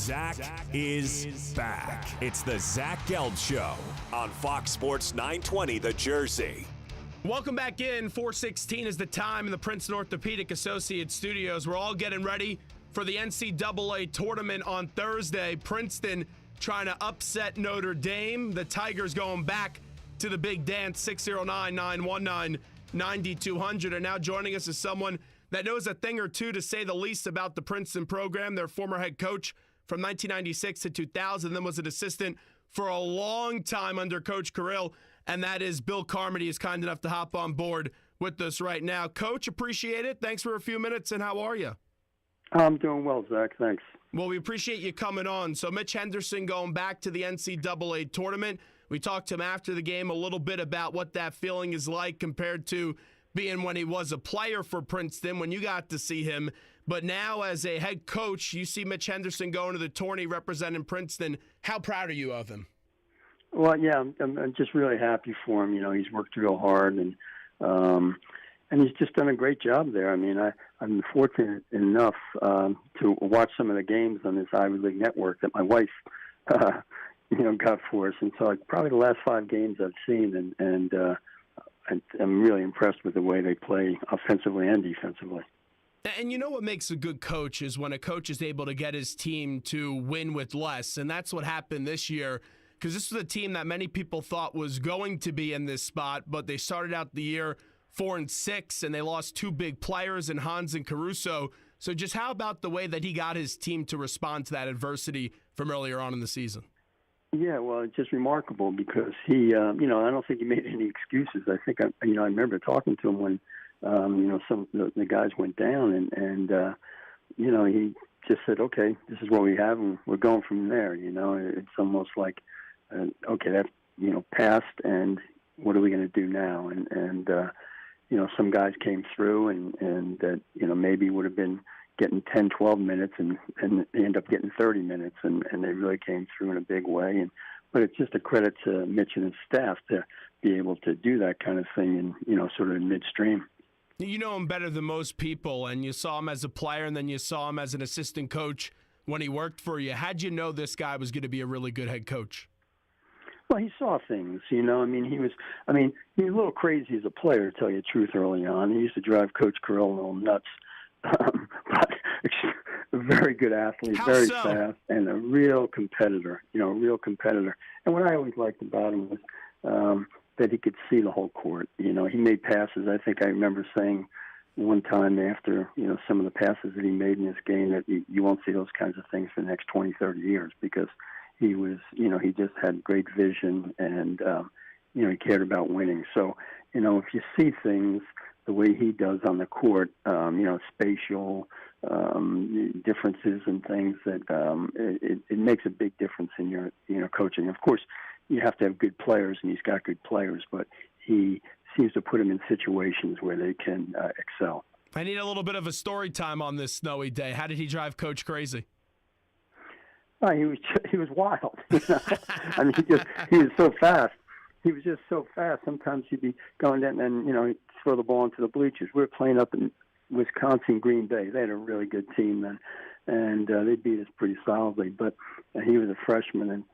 Zach is back. It's the Zach Gelb Show on Fox Sports 920 The Jersey. Welcome back in. 4:16 is the time in the Princeton Orthopedic Associates studios. We're all getting ready for the NCAA tournament on Thursday. Princeton trying to upset Notre Dame. The Tigers going back to the big dance. 609-919-9200. And now joining us is someone that knows a thing or two, to say the least, about the Princeton program. Their former head coach from 1996 to 2000, then was an assistant for a long time under Coach Carrill, and that is Bill Carmody. Is kind enough to hop on board with us right now. Coach, appreciate it. Thanks for a few minutes, and how are you? I'm doing well, Zach. Thanks. Well, we appreciate you coming on. So Mitch Henderson going back to the NCAA tournament. We talked to him after the game a little bit about what that feeling is like compared to being when he was a player for Princeton, when you got to see him. But now as a head coach, you see Mitch Henderson going to the tourney representing Princeton. How proud are you of him? Well, yeah, I'm just really happy for him. You know, he's worked real hard, and he's just done a great job there. I mean, I'm fortunate enough to watch some of the games on this Ivy League network that my wife, got for us. And so probably the last 5 games I've seen, and I'm really impressed with the way they play offensively and defensively. And you know what makes a good coach is when a coach is able to get his team to win with less. And that's what happened this year, because this was a team that many people thought was going to be in this spot, but they started out the year 4-6, and they lost 2 big players in Hans and Caruso. So just how about the way that he got his team to respond to that adversity from earlier on in the season? Yeah, well, it's just remarkable because he, I don't think he made any excuses. I think, I remember talking to him when, some of the guys went down, and he just said, okay, this is what we have, and we're going from there. It's almost like, okay, that's, passed, and what are we going to do now? And some guys came through, and that, maybe would have been getting 10, 12 minutes, and they end up getting 30 minutes, and they really came through in a big way. But it's just a credit to Mitch and his staff to be able to do that kind of thing in, sort of in midstream. You know him better than most people, and you saw him as a player, and then you saw him as an assistant coach when he worked for you. How'd you know this guy was going to be a really good head coach? Well, he saw things, he was a little crazy as a player, to tell you the truth, early on. He used to drive Coach Carrill a little nuts, but a very good athlete, very fast, and a real competitor, And what I always liked about him was that he could see the whole court. He made passes. I think I remember saying one time after, some of the passes that he made in this game that you won't see those kinds of things for the next 20, 30 years because he was, he just had great vision and, he cared about winning. So, if you see things the way he does on the court, spatial differences and things, that it makes a big difference in your, coaching. Of course, you have to have good players, and he's got good players, but he seems to put them in situations where they can excel. I need a little bit of a story time on this snowy day. How did he drive Coach crazy? He was wild. He was so fast. He was just so fast. Sometimes he'd be going down and he'd throw the ball into the bleachers. We were playing up in Wisconsin, Green Bay. They had a really good team then, and they beat us pretty solidly. But he was a freshman, and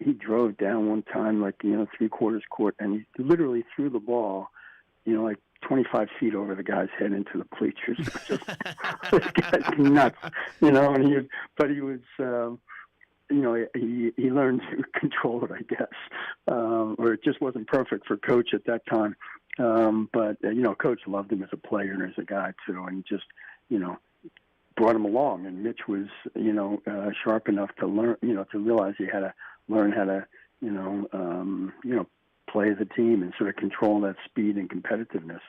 he drove down one time, 3/4 court, and he literally threw the ball, 25 feet over the guy's head into the bleachers. This guy's nuts, And he was, he learned to control it, I guess, or it just wasn't perfect for Coach at that time. But Coach loved him as a player and as a guy too, and just, brought him along. And Mitch was, sharp enough to learn, to realize he had to learn how to, play as a team and sort of control that speed and competitiveness.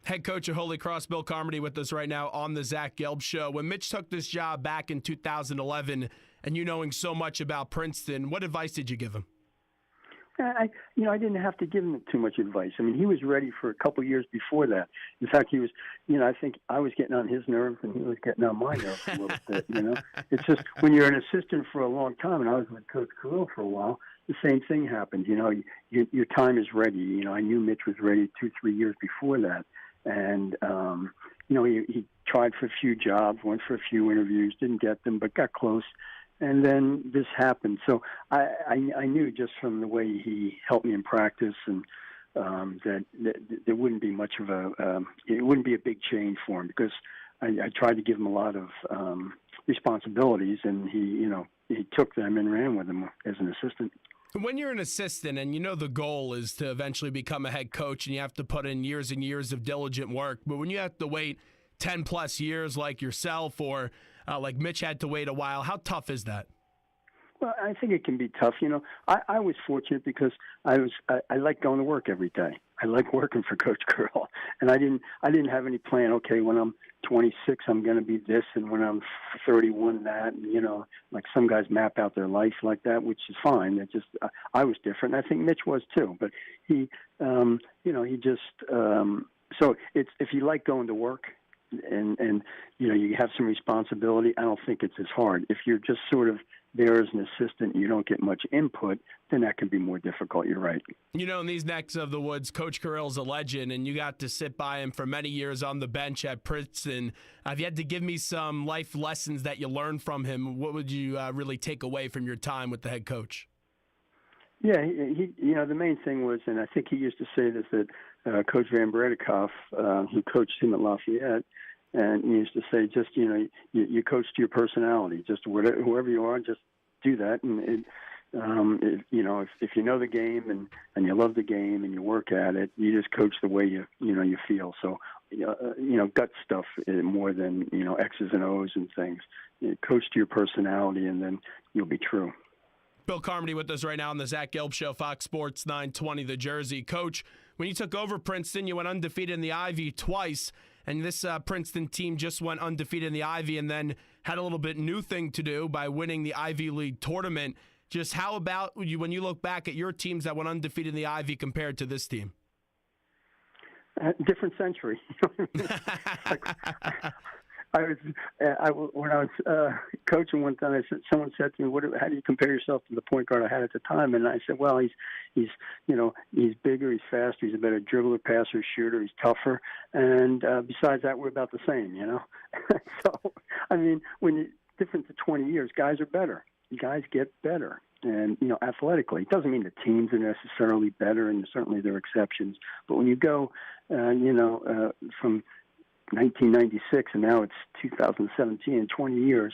Head coach of Holy Cross, Bill Carmody, with us right now on the Zach Gelb Show. When Mitch took this job back in 2011, and you knowing so much about Princeton, what advice did you give him? I didn't have to give him too much advice. He was ready for a couple of years before that. In fact, he was, I think I was getting on his nerves and he was getting on my nerves a little bit, It's just when you're an assistant for a long time, and I was with Coach Carrill for a while, the same thing happened. Your time is ready. I knew Mitch was ready 2-3 years before that. And, he tried for a few jobs, went for a few interviews, didn't get them, but got close. And then this happened. So I knew just from the way he helped me in practice and that there wouldn't be much of it wouldn't be a big change for him, because I tried to give him a lot of responsibilities, and he took them and ran with them as an assistant. When you're an assistant and the goal is to eventually become a head coach and you have to put in years and years of diligent work, but when you have to wait 10 plus years like yourself or like Mitch had to wait a while, how tough is that? Well, I think it can be tough. I was fortunate because I like going to work every day. I like working for Coach Curl, and I didn't have any plan. Okay, when I'm 26, I'm going to be this, and when I'm 31, that. And, like some guys map out their life like that, which is fine. It just I was different. I think Mitch was too, but he just so it's if you like going to work. And you have some responsibility, I don't think it's as hard. If you're just sort of there as an assistant, you don't get much input, then that can be more difficult. You're right. In these necks of the woods, Coach Carell's a legend, and you got to sit by him for many years on the bench at Princeton. If you had to give me some life lessons that you learned from him, what would you really take away from your time with the head coach? Yeah, he the main thing was, and I think he used to say this, that Coach Van Bredikoff, who coached him at Lafayette, and he used to say, just, you coach to your personality. Just whoever you are, just do that. And, if you know the game and you love the game and you work at it, you just coach the way you feel. So, gut stuff more than, X's and O's and things. Coach to your personality, and then you'll be true. Bill Carmody with us right now on the Zach Gelb Show, Fox Sports 920, The Jersey. Coach, when you took over Princeton, you went undefeated in the Ivy twice, and this Princeton team just went undefeated in the Ivy and then had a little bit new thing to do by winning the Ivy League tournament. Just how about you when you look back at your teams that went undefeated in the Ivy compared to this team? Different century. When I was coaching one time, someone said to me, "How do you compare yourself to the point guard I had at the time?" And I said, "Well, he's bigger, he's faster, he's a better dribbler, passer, shooter, he's tougher, and besides that, we're about the same, So, when different to 20 years, guys are better. Guys get better, and athletically, it doesn't mean the teams are necessarily better, and certainly there are exceptions. But when you go, from 1996 and now it's 2017, 20 years,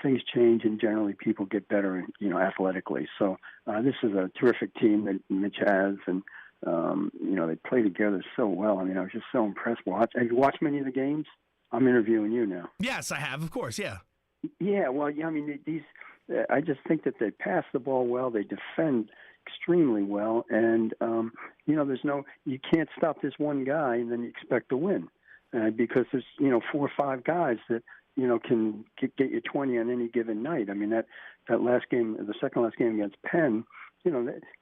things change and generally people get better, athletically. So this is a terrific team that Mitch has, and, they play together so well. I was just so impressed. Have you watched many of the games? I'm interviewing you now. Yes, I have, of course, yeah. Yeah, well, these I just think that they pass the ball well, they defend extremely well, and, you can't stop this one guy and then you expect to win. Because there's 4 or 5 guys that can get you 20 on any given night. That last game, the second last game against Penn, they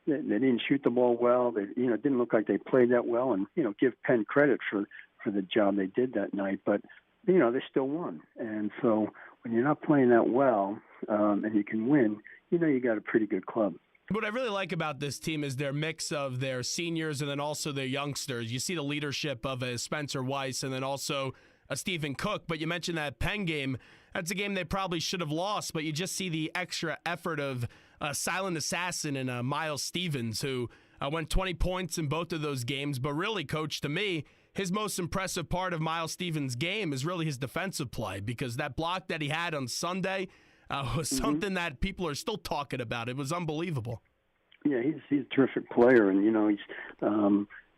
didn't shoot the ball well. They didn't look like they played that well, and give Penn credit for the job they did that night. But they still won, and so when you're not playing that well and you can win, you got a pretty good club. What I really like about this team is their mix of their seniors and then also their youngsters. You see the leadership of a Spencer Weiss and then also a Stephen Cook. But you mentioned that Penn game. That's a game they probably should have lost, but you just see the extra effort of a silent assassin and Miles Stevens, who went 20 points in both of those games. But really, Coach, to me, his most impressive part of Miles Stevens' game is really his defensive play, because that block that he had on Sunday was something that people are still talking about. It was unbelievable. Yeah, he's a terrific player, and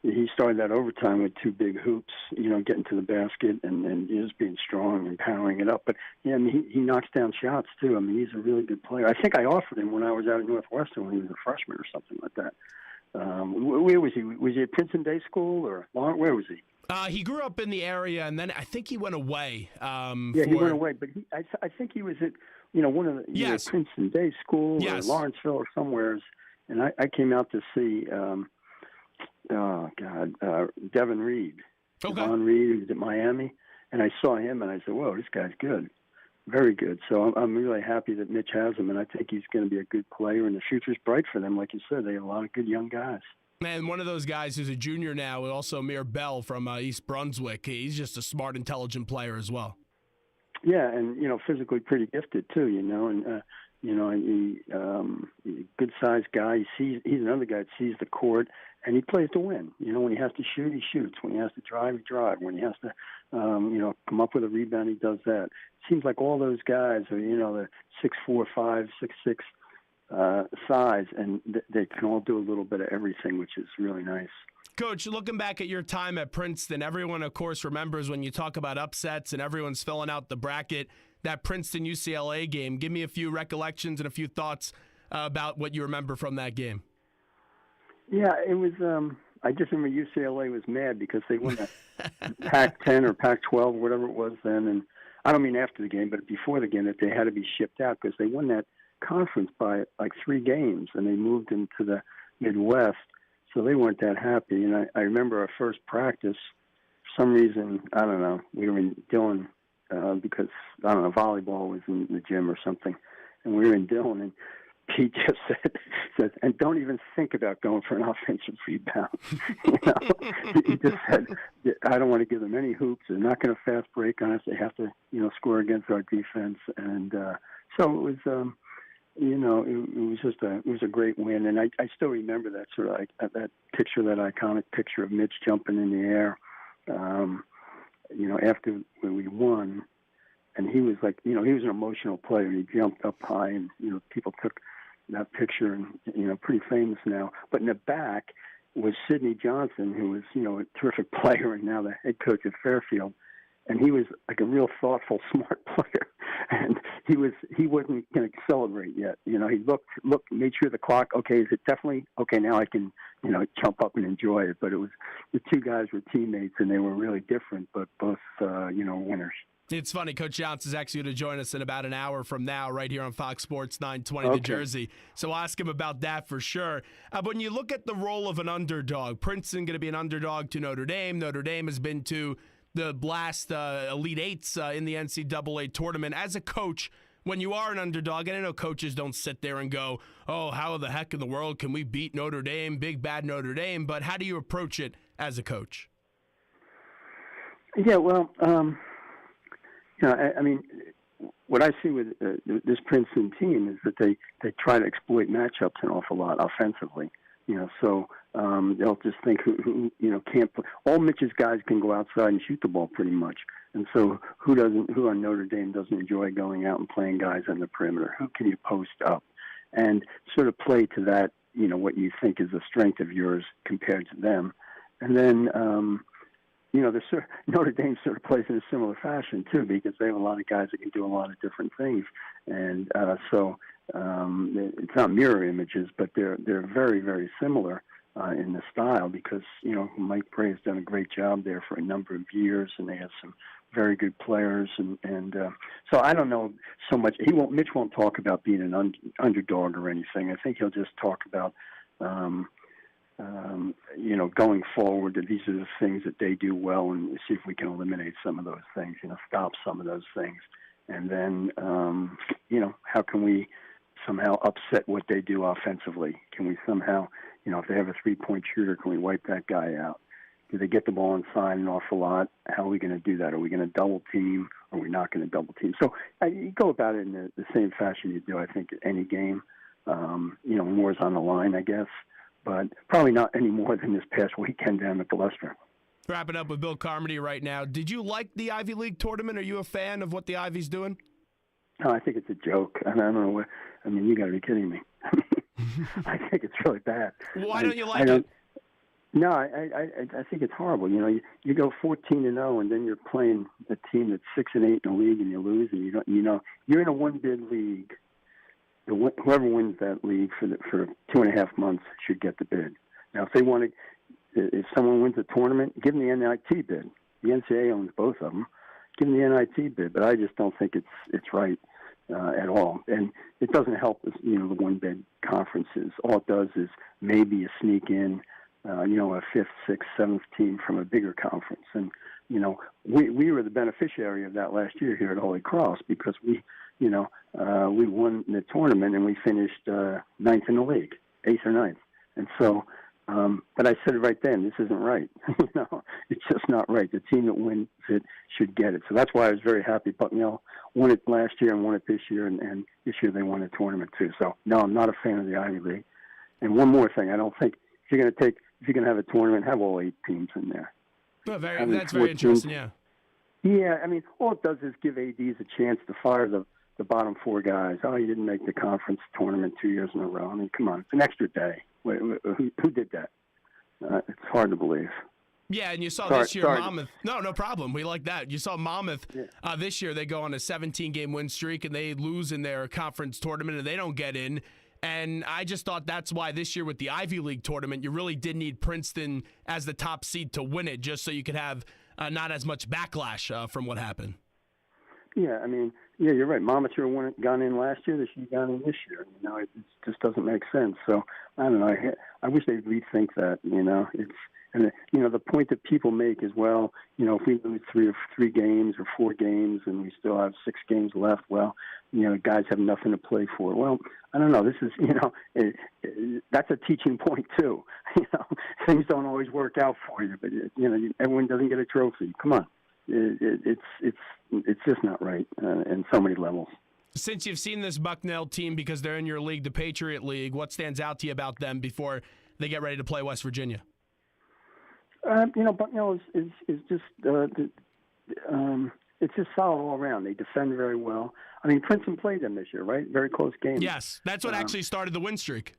he started that overtime with 2 big hoops, getting to the basket and just being strong and powering it up. But yeah, he knocks down shots too. He's a really good player. I think I offered him when I was out at Northwestern when he was a freshman or something like that. Where was he? Was he at Princeton Day School or where was he? He grew up in the area, and then I think he went away. He went away, but I think he was at one of the Princeton Day School or Lawrenceville or somewhere. And I came out to see, Devin Reed. Okay. Devon Reed, who was at Miami. And I saw him, and I said, whoa, this guy's good. Very good. So I'm really happy that Mitch has him, and I think he's going to be a good player, and the future's bright for them. Like you said, they have a lot of good young guys. And one of those guys who's a junior now, also Amir Bell from East Brunswick. He's just a smart, intelligent player as well. Yeah, and physically pretty gifted too. And good sized guy. He's another guy that sees the court and he plays to win. When he has to shoot, he shoots. When he has to drive, he drives. When he has to, come up with a rebound, he does that. It seems like all those guys are, the 6'4", 5', 6'6" size, and they can all do a little bit of everything, which is really nice. Coach, looking back at your time at Princeton, everyone, of course, remembers when you talk about upsets and everyone's filling out the bracket, that Princeton-UCLA game. Give me a few recollections and a few thoughts about what you remember from that game. Yeah, it was I just remember UCLA was mad because they won the Pac-10 or Pac-12, whatever it was then. And I don't mean after the game, but before the game, that they had to be shipped out because they won that conference by like 3 games, and they moved into the Midwest. So they weren't that happy. And I remember our first practice, for some reason, I don't know, we were in Dillon because, I don't know, volleyball was in the gym or something. And we were in Dillon, and Pete just said, and don't even think about going for an offensive rebound. He just said, I don't want to give them any hoops. They're not going to fast break on us. They have to, score against our defense. And so it was, it was a great win. And I still remember that sort of that picture, that iconic picture of Mitch jumping in the air, after we won. And he was like, he was an emotional player. He jumped up high, and, people took that picture, and, pretty famous now. But in the back was Sidney Johnson, who was, a terrific player and now the head coach at Fairfield. And he was like a real thoughtful, smart player. And he wasn't going to celebrate yet. He looked, made sure the clock, okay, is it definitely, okay, now I can, jump up and enjoy it. But it was, the two guys were teammates, and they were really different, but both, winners. It's funny, Coach Johnson is actually going to join us in about an hour from now right here on Fox Sports 920 Okay. The Jersey. So I'll ask him about that for sure. But when you look at the role of an underdog, Princeton going to be an underdog to Notre Dame. Notre Dame has been to the last Elite Eights in the NCAA tournament. As a coach, when you are an underdog, and I know coaches don't sit there and go, oh, how the heck in the world can we beat Notre Dame, big bad Notre Dame, but how do you approach it as a coach? Yeah, well, I mean, what I see with this Princeton team is that they try to exploit matchups an awful lot offensively. So they'll just think who can't play. All Mitch's guys can go outside and shoot the ball pretty much. And so who on Notre Dame doesn't enjoy going out and playing guys on the perimeter? Who can you post up? And sort of play to that, what you think is the strength of yours compared to them. And then, Notre Dame sort of plays in a similar fashion, too, because they have a lot of guys that can do a lot of different things. And so it's not mirror images, but they're very, very similar in the style because, Mike Bray has done a great job there for a number of years, and they have some very good players. And so I don't know so much. Mitch won't talk about being an underdog or anything. I think he'll just talk about going forward, that these are the things that they do well, and see if we can eliminate some of those things, stop some of those things. And then, how can we somehow upset what they do offensively? Can we somehow, if they have a 3-point shooter, can we wipe that guy out? Do they get the ball inside an awful lot? How are we going to do that? Are we going to double team? Or are we not going to double team? So you go about it in the same fashion you do, I think, at any game. More's on the line, I guess. But probably not any more than this past weekend down at Gloucester. Wrapping up with Bill Carmody right now. Did you like the Ivy League tournament? Are you a fan of what the Ivy's doing? No, I think it's a joke. I don't know what. I mean, you got to be kidding me. I think it's really bad. Why don't you like it? No, I think it's horrible. You go 14-0, and then you're playing a team that's 6-8 in the league, and you lose, and you're in a one-bid league. Whoever wins that league for 2.5 months should get the bid. Now, if someone wins a tournament, give them the NIT bid. The NCAA owns both of them. Give them the NIT bid, but I just don't think it's right at all. And it doesn't help, the one-bid conferences. All it does is maybe you sneak in, a 5th, 6th, 7th team from a bigger conference. And, we were the beneficiary of that last year here at Holy Cross because we won the tournament and we finished 9th in the league, 8th or 9th. And so But I said it right then, this isn't right. It's just not right. The team that wins it should get it. So that's why I was very happy Bucknell won it last year and won it this year, and this year they won a tournament too. So, no, I'm not a fan of the Ivy League. And one more thing, I don't think if you're going to have a tournament, have all 8 teams in there. Well, that's very interesting, yeah. Yeah, I mean, all it does is give ADs a chance to fire the bottom 4 guys. Oh, you didn't make the conference tournament 2 years in a row. I mean, come on, it's an extra day. Who did that? It's hard to believe. Yeah, and you saw this year Monmouth. No problem. We like that. You saw Monmouth this year. They go on a 17-game win streak, and they lose in their conference tournament, and they don't get in. And I just thought that's why this year with the Ivy League tournament, you really did need Princeton as the top seed to win it, just so you could have not as much backlash from what happened. Yeah, I mean, yeah, you're right. Monmouth should have gone in last year. They should have gone in this year. It just doesn't make sense. So I don't know. I wish they'd rethink that. The point that people make is, well, if we lose 3 games or 4 games and we still have 6 games left, well, guys have nothing to play for. Well, I don't know. This is, that's a teaching point too. Things don't always work out for you, but everyone doesn't get a trophy. Come on. It's just not right in so many levels. Since you've seen this Bucknell team, because they're in your league, the Patriot League, what stands out to you about them before they get ready to play West Virginia? Bucknell is just it's just solid all around. They defend very well. I mean, Princeton played them this year, right? Very close game. Yes, that's what actually started the win streak.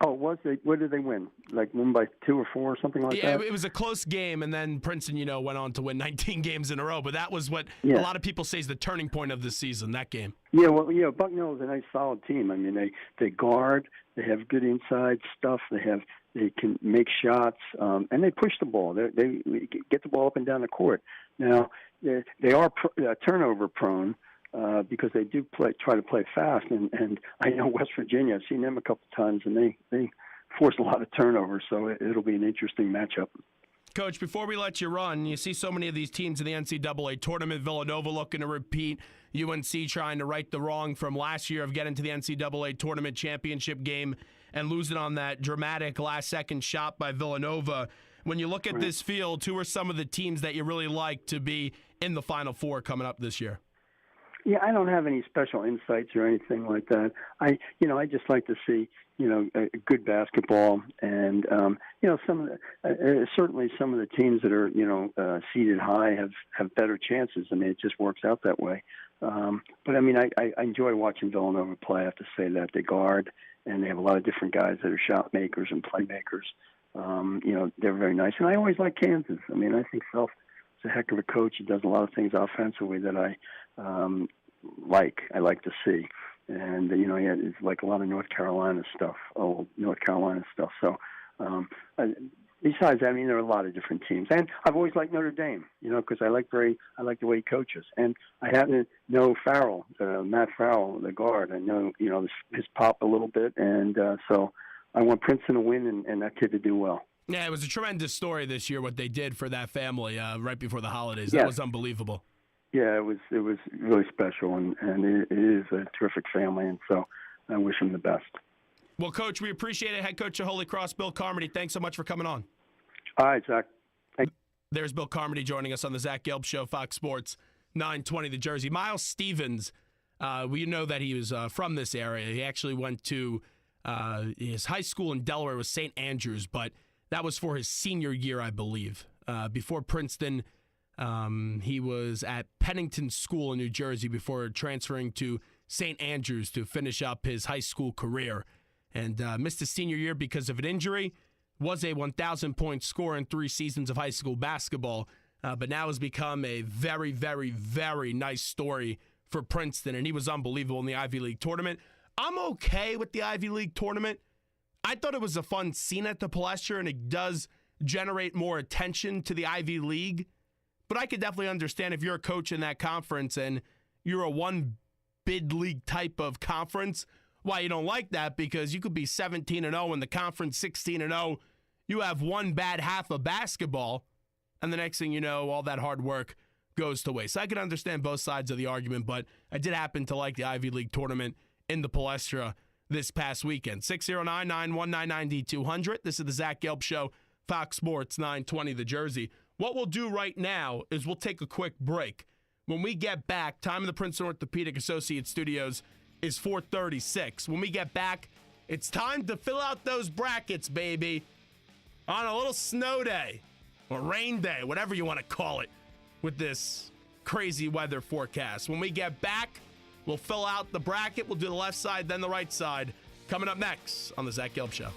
Oh, was they? What did they win? Like win by 2 or 4 or something like that? Yeah, it was a close game, and then Princeton, went on to win 19 games in a row. But that was what a lot of people say is the turning point of the season, that game. Yeah, well, Bucknell is a nice, solid team. I mean, they guard, they have good inside stuff, they can make shots, and they push the ball. They get the ball up and down the court. Now, they are turnover prone. Because they do try to play fast, and I know West Virginia. I've seen them a couple of times, and they force a lot of turnovers. So it'll be an interesting matchup. Coach, before we let you run, you see so many of these teams in the NCAA tournament. Villanova looking to repeat. UNC trying to right the wrong from last year of getting to the NCAA tournament championship game and losing on that dramatic last-second shot by Villanova. When you look at this field, who are some of the teams that you really like to be in the Final Four coming up this year? Yeah, I don't have any special insights or anything like that. I just like to see, good basketball, and certainly some of the teams that are, seeded high have better chances. I mean, it just works out that way. But I mean, I enjoy watching Villanova play. I have to say that they guard, and they have a lot of different guys that are shot makers and playmakers. They're very nice, and I always like Kansas. I mean, I think Self is a heck of a coach. He does a lot of things offensively that I like to see. And, it's like a lot of North Carolina stuff. So, besides that, I mean, there are a lot of different teams. And I've always liked Notre Dame, because I like the way he coaches. And I happen to know Farrell, Matt Farrell, the guard. I know, his pop a little bit. And so I want Princeton to win and that kid to do well. Yeah, it was a tremendous story this year, what they did for that family right before the holidays. That was unbelievable. Yeah, it was really special, and it is a terrific family, and so I wish him the best. Well, Coach, we appreciate it. Head coach of Holy Cross, Bill Carmody, thanks so much for coming on. All right, Zach. There's Bill Carmody joining us on the Zach Gelb Show, Fox Sports 920 The Jersey. Miles Stevens, we know that he was from this area. He actually went to his high school in Delaware was St. Andrews, but that was for his senior year, I believe. Before Princeton, he was at Pennington School in New Jersey before transferring to St. Andrews to finish up his high school career, and missed his senior year because of an injury. Was a 1,000-point scorer in 3 seasons of high school basketball, but now has become a very, very, very nice story for Princeton, and he was unbelievable in the Ivy League tournament. I'm okay with the Ivy League tournament. I thought it was a fun scene at the Palestra, and it does generate more attention to the Ivy League. But I could definitely understand if you're a coach in that conference and you're a one-bid league type of conference, why you don't like that, because you could be 17-0 in the conference, 16-0. You have one bad half of basketball, and the next thing you know, all that hard work goes to waste. So I can understand both sides of the argument, but I did happen to like the Ivy League tournament in the Palestra this past weekend. 609-919-9200. This is the Zach Gelb Show, Fox Sports 920 The Jersey. What we'll do right now is we'll take a quick break. When we get back, time in the Princeton Orthopedic Associates studios is 4:36. When we get back, it's time to fill out those brackets, baby, on a little snow day or rain day, whatever you want to call it, with this crazy weather forecast. When we get back, we'll fill out the bracket. We'll do the left side, then the right side. Coming up next on the Zach Gelb Show.